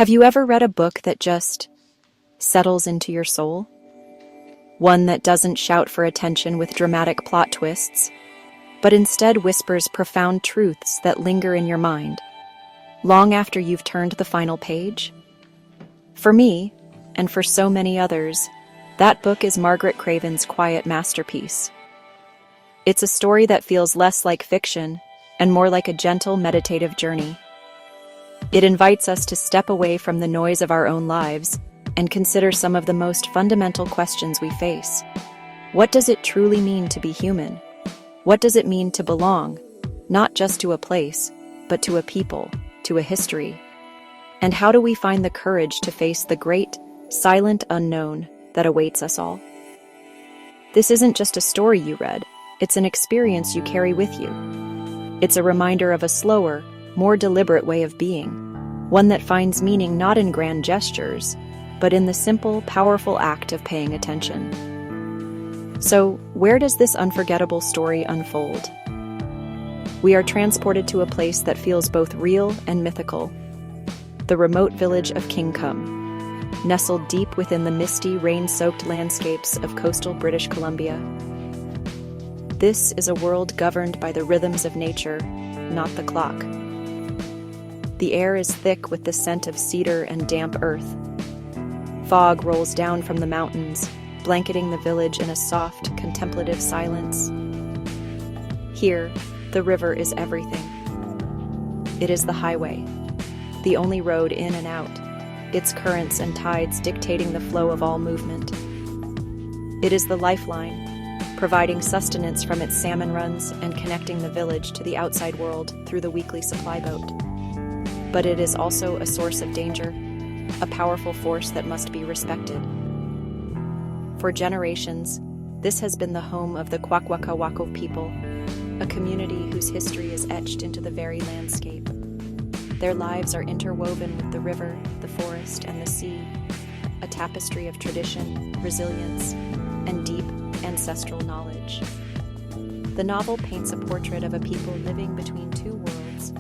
Have you ever read a book that just settles into your soul? One that doesn't shout for attention with dramatic plot twists, but instead whispers profound truths that linger in your mind, long after you've turned the final page? For me, and for so many others, that book is Margaret Craven's quiet masterpiece. It's a story that feels less like fiction and more like a gentle meditative journey. It invites us to step away from the noise of our own lives and consider some of the most fundamental questions we face. What does it truly mean to be human? What does it mean to belong, not just to a place, but to a people, to a history? And how do we find the courage to face the great, silent unknown that awaits us all? This isn't just a story you read, it's an experience you carry with you. It's a reminder of a slower, more deliberate way of being, one that finds meaning not in grand gestures, but in the simple, powerful act of paying attention. So, where does this unforgettable story unfold? We are transported to a place that feels both real and mythical, the remote village of Kingcome, nestled deep within the misty, rain-soaked landscapes of coastal British Columbia. This is a world governed by the rhythms of nature, not the clock. The air is thick with the scent of cedar and damp earth. Fog rolls down from the mountains, blanketing the village in a soft, contemplative silence. Here, the river is everything. It is the highway, the only road in and out, its currents and tides dictating the flow of all movement. It is the lifeline, providing sustenance from its salmon runs and connecting the village to the outside world through the weekly supply boat. But it is also a source of danger, a powerful force that must be respected. For generations, this has been the home of the Kwakwaka'wakw people, a community whose history is etched into the very landscape. Their lives are interwoven with the river, the forest, and the sea, a tapestry of tradition, resilience, and deep ancestral knowledge. The novel paints a portrait of a people living between two worlds,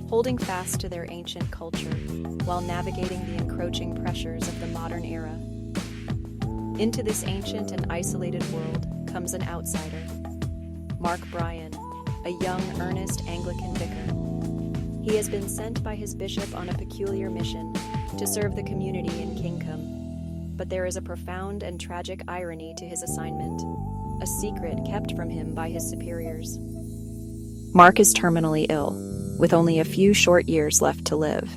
holding fast to their ancient culture while navigating the encroaching pressures of the modern era. Into this ancient and isolated world comes an outsider, Mark Bryan, a young, earnest Anglican vicar. He has been sent by his bishop on a peculiar mission to serve the community in Kingcome. But there is a profound and tragic irony to his assignment, a secret kept from him by his superiors. Mark is terminally ill, with only a few short years left to live.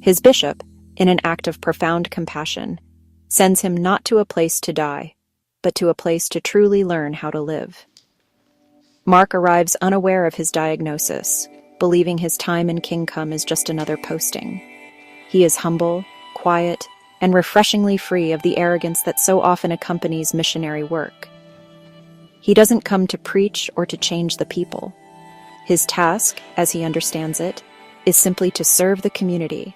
His bishop, in an act of profound compassion, sends him not to a place to die, but to a place to truly learn how to live. Mark arrives unaware of his diagnosis, believing his time in Kingcome is just another posting. He is humble, quiet, and refreshingly free of the arrogance that so often accompanies missionary work. He doesn't come to preach or to change the people. His task, as he understands it, is simply to serve the community,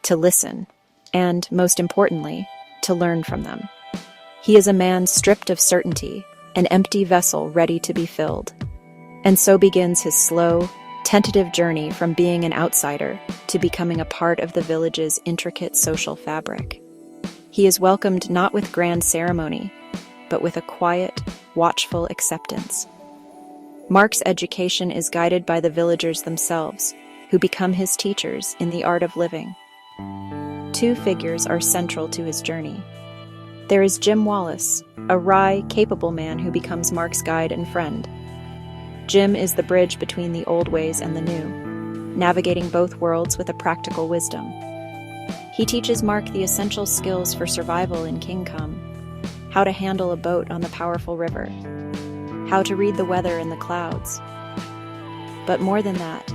to listen, and, most importantly, to learn from them. He is a man stripped of certainty, an empty vessel ready to be filled. And so begins his slow, tentative journey from being an outsider to becoming a part of the village's intricate social fabric. He is welcomed not with grand ceremony, but with a quiet, watchful acceptance. Mark's education is guided by the villagers themselves, who become his teachers in the art of living. Two figures are central to his journey. There is Jim Wallace, a wry, capable man who becomes Mark's guide and friend. Jim is the bridge between the old ways and the new, navigating both worlds with a practical wisdom. He teaches Mark the essential skills for survival in Kingcome: how to handle a boat on the powerful river, how to read the weather in the clouds. But more than that,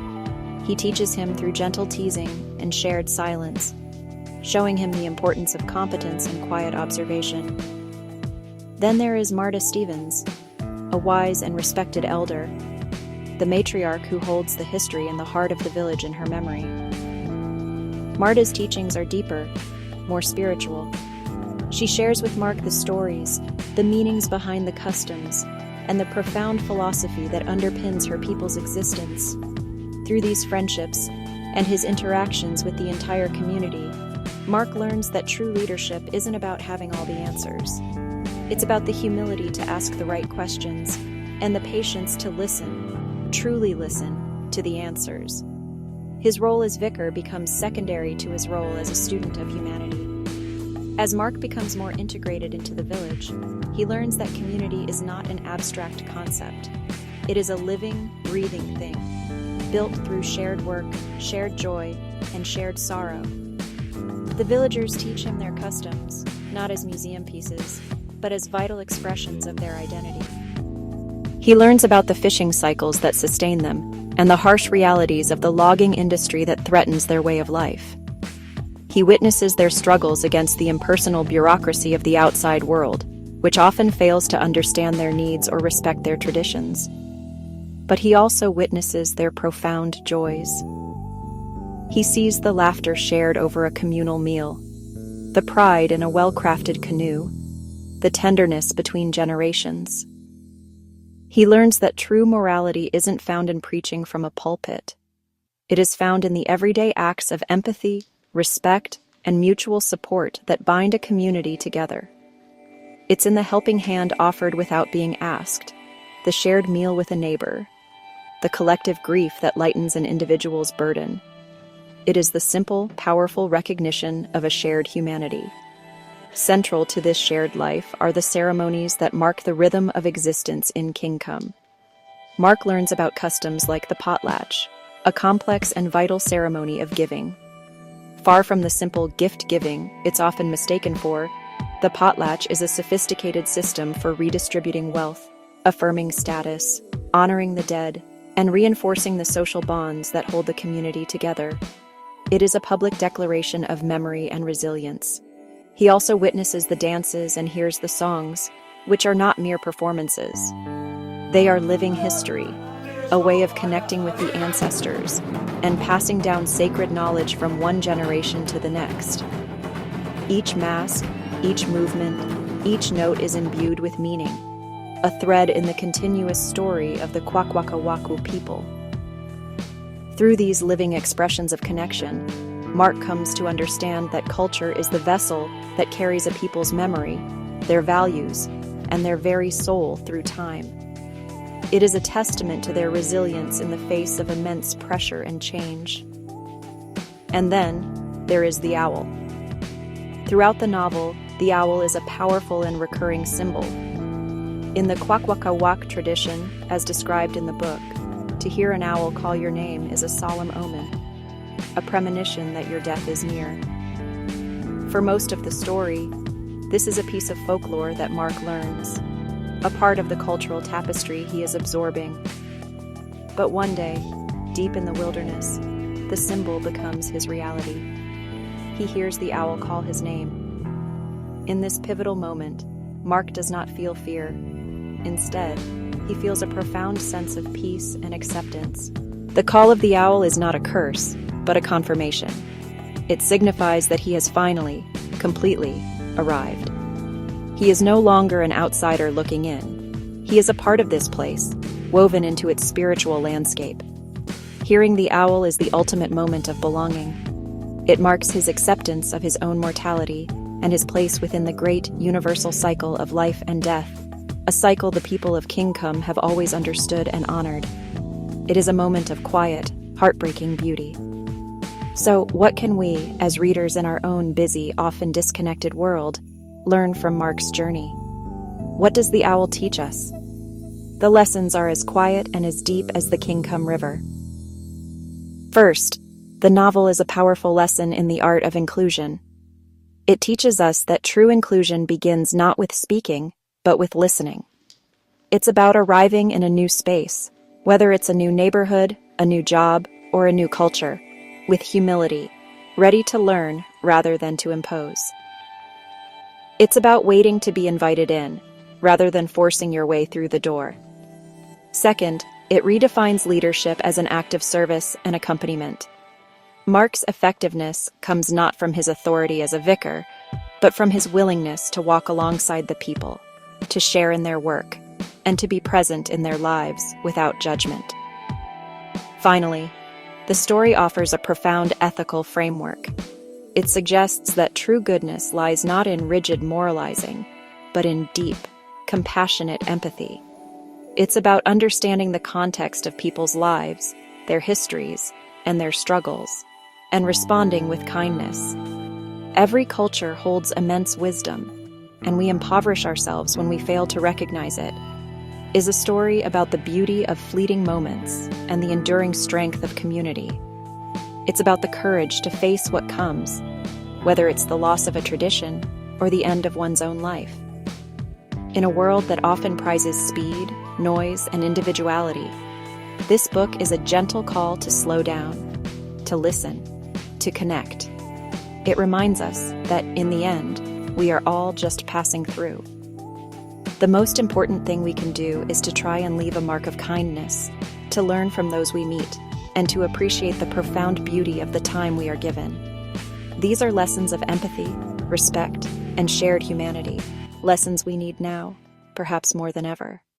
he teaches him through gentle teasing and shared silence, showing him the importance of competence and quiet observation. Then there is Marta Stevens, a wise and respected elder, the matriarch who holds the history and the heart of the village in her memory. Marta's teachings are deeper, more spiritual. She shares with Mark the stories, the meanings behind the customs, and the profound philosophy that underpins her people's existence. Through these friendships, and his interactions with the entire community, Mark learns that true leadership isn't about having all the answers. It's about the humility to ask the right questions and the patience to listen, truly listen, to the answers. His role as vicar becomes secondary to his role as a student of humanity. As Mark becomes more integrated into the village, he learns that community is not an abstract concept. It is a living, breathing thing, built through shared work, shared joy, and shared sorrow. The villagers teach him their customs, not as museum pieces, but as vital expressions of their identity. He learns about the fishing cycles that sustain them, and the harsh realities of the logging industry that threatens their way of life. He witnesses their struggles against the impersonal bureaucracy of the outside world, which often fails to understand their needs or respect their traditions. But he also witnesses their profound joys. He sees the laughter shared over a communal meal, the pride in a well-crafted canoe, the tenderness between generations. He learns that true morality isn't found in preaching from a pulpit. It is found in the everyday acts of empathy, respect, and mutual support that bind a community together. It's in the helping hand offered without being asked, the shared meal with a neighbor, the collective grief that lightens an individual's burden. It is the simple, powerful recognition of a shared humanity. Central to this shared life are the ceremonies that mark the rhythm of existence in Kingcome. Mark learns about customs like the potlatch, a complex and vital ceremony of giving. Far from the simple gift-giving it's often mistaken for, the potlatch is a sophisticated system for redistributing wealth, affirming status, honoring the dead, and reinforcing the social bonds that hold the community together. It is a public declaration of memory and resilience. He also witnesses the dances and hears the songs, which are not mere performances. They are living history, a way of connecting with the ancestors and passing down sacred knowledge from one generation to the next. Each mask, each movement, each note is imbued with meaning, a thread in the continuous story of the Kwakwaka'wakw people. Through these living expressions of connection, Mark comes to understand that culture is the vessel that carries a people's memory, their values, and their very soul through time. It is a testament to their resilience in the face of immense pressure and change. And then, there is the owl. Throughout the novel, the owl is a powerful and recurring symbol. In the Kwakwaka'wakw tradition, as described in the book, to hear an owl call your name is a solemn omen, a premonition that your death is near. For most of the story, this is a piece of folklore that Mark learns, a part of the cultural tapestry he is absorbing. But one day, deep in the wilderness, the symbol becomes his reality. He hears the owl call his name. In this pivotal moment, Mark does not feel fear. Instead, he feels a profound sense of peace and acceptance. The call of the owl is not a curse, but a confirmation. It signifies that he has finally, completely, arrived. He is no longer an outsider looking in. He is a part of this place, woven into its spiritual landscape. Hearing the owl is the ultimate moment of belonging. It marks his acceptance of his own mortality and his place within the great universal cycle of life and death, a cycle the people of Kingcome have always understood and honored. It is a moment of quiet, heartbreaking beauty. So, what can we, as readers in our own busy, often disconnected world, learn from Mark's journey? What does the owl teach us? The lessons are as quiet and as deep as the Kingcome River. First, the novel is a powerful lesson in the art of inclusion. It teaches us that true inclusion begins not with speaking, but with listening. It's about arriving in a new space, whether it's a new neighborhood, a new job, or a new culture, with humility, ready to learn rather than to impose. It's about waiting to be invited in, rather than forcing your way through the door. Second, it redefines leadership as an act of service and accompaniment. Mark's effectiveness comes not from his authority as a vicar, but from his willingness to walk alongside the people, to share in their work, and to be present in their lives without judgment. Finally, The story offers a profound ethical framework. It suggests that true goodness lies not in rigid moralizing, but in deep, compassionate empathy. It's about understanding the context of people's lives, their histories, and their struggles, and responding with kindness. Every culture holds immense wisdom, and we impoverish ourselves when we fail to recognize it. Is a story about the beauty of fleeting moments and the enduring strength of community. It's about the courage to face what comes, whether it's the loss of a tradition or the end of one's own life. In a world that often prizes speed, noise, and individuality, this book is a gentle call to slow down, to listen, to connect. It reminds us that, in the end, we are all just passing through. The most important thing we can do is to try and leave a mark of kindness, to learn from those we meet, and to appreciate the profound beauty of the time we are given. These are lessons of empathy, respect, and shared humanity, lessons we need now, perhaps more than ever.